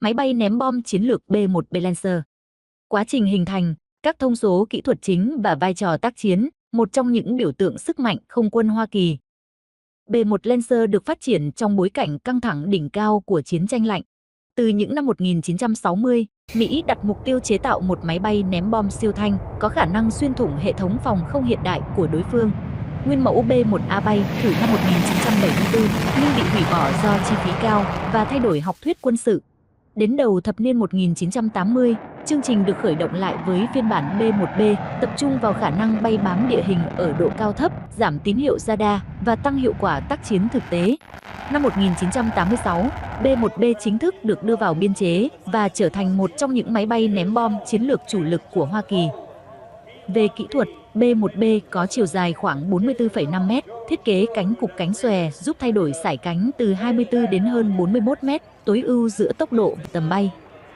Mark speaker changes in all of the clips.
Speaker 1: Máy bay ném bom chiến lược B-1B Lancer. Quá trình hình thành, các thông số kỹ thuật chính và vai trò tác chiến, một trong những biểu tượng sức mạnh không quân Hoa Kỳ. B-1 Lancer được phát triển trong bối cảnh căng thẳng đỉnh cao của chiến tranh lạnh. Từ những năm 1960, Mỹ đặt mục tiêu chế tạo một máy bay ném bom siêu thanh có khả năng xuyên thủng hệ thống phòng không hiện đại của đối phương. Nguyên mẫu B-1A bay thử năm 1974 nhưng bị hủy bỏ do chi phí cao và thay đổi học thuyết quân sự. Đến đầu thập niên 1980, chương trình được khởi động lại với phiên bản B-1B, tập trung vào khả năng bay bám địa hình ở độ cao thấp, giảm tín hiệu radar và tăng hiệu quả tác chiến thực tế. Năm 1986, B-1B chính thức được đưa vào biên chế và trở thành một trong những máy bay ném bom chiến lược chủ lực của Hoa Kỳ. Về kỹ thuật, B-1B có chiều dài khoảng 44,5 m, thiết kế cánh cụp cánh xòe giúp thay đổi sải cánh từ 24 đến hơn 41 m, tối ưu giữa tốc độ và tầm bay.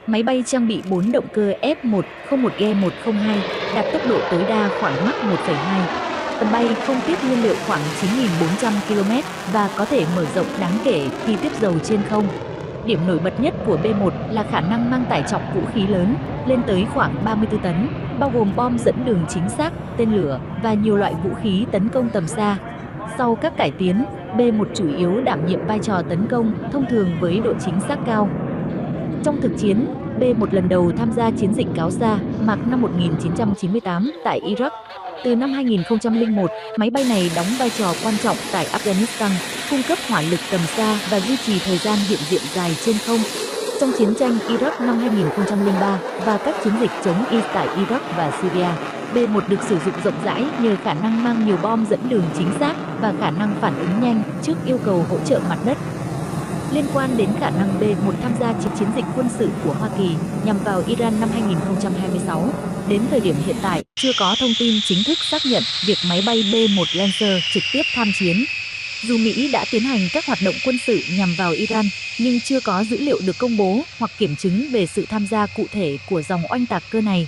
Speaker 1: Máy bay trang bị 4 động cơ F101G102, đạt tốc độ tối đa khoảng Mach 1,2. Tầm bay không tiết nhiên liệu khoảng 9.400 km và có thể mở rộng đáng kể khi tiếp dầu trên không. Điểm nổi bật nhất của B-1 là khả năng mang tải trọng vũ khí lớn, lên tới khoảng 34 tấn, bao gồm bom dẫn đường chính xác, tên lửa và nhiều loại vũ khí tấn công tầm xa. Sau các cải tiến, B-1 chủ yếu đảm nhiệm vai trò tấn công, thông thường với độ chính xác cao. Trong thực chiến, B-1 lần đầu tham gia chiến dịch Cáo Sa, Mạc năm 1998 tại Iraq. Từ năm 2001, máy bay này đóng vai trò quan trọng tại Afghanistan, cung cấp hỏa lực tầm xa và duy trì thời gian hiện diện dài trên không. Trong chiến tranh Iraq năm 2003 và các chiến dịch chống IS tại Iraq và Syria, B-1 được sử dụng rộng rãi nhờ khả năng mang nhiều bom dẫn đường chính xác và khả năng phản ứng nhanh trước yêu cầu hỗ trợ mặt đất. Liên quan đến khả năng B-1 tham gia chiến dịch quân sự của Hoa Kỳ nhằm vào Iran năm 2026, đến thời điểm hiện tại, chưa có thông tin chính thức xác nhận việc máy bay B-1 Lancer trực tiếp tham chiến. Dù Mỹ đã tiến hành các hoạt động quân sự nhằm vào Iran, nhưng chưa có dữ liệu được công bố hoặc kiểm chứng về sự tham gia cụ thể của dòng oanh tạc cơ này.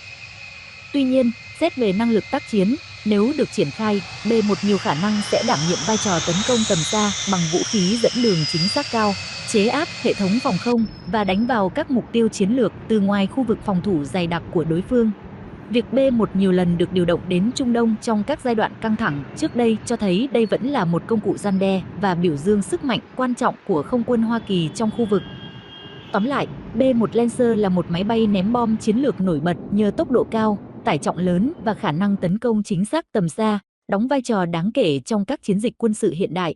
Speaker 1: Tuy nhiên, xét về năng lực tác chiến, nếu được triển khai, B-1 nhiều khả năng sẽ đảm nhiệm vai trò tấn công tầm xa bằng vũ khí dẫn đường chính xác cao, chế áp hệ thống phòng không và đánh vào các mục tiêu chiến lược từ ngoài khu vực phòng thủ dày đặc của đối phương. Việc B-1 nhiều lần được điều động đến Trung Đông trong các giai đoạn căng thẳng trước đây cho thấy đây vẫn là một công cụ răn đe và biểu dương sức mạnh quan trọng của không quân Hoa Kỳ trong khu vực. Tóm lại, B-1 Lancer là một máy bay ném bom chiến lược nổi bật nhờ tốc độ cao, tải trọng lớn và khả năng tấn công chính xác tầm xa, đóng vai trò đáng kể trong các chiến dịch quân sự hiện đại.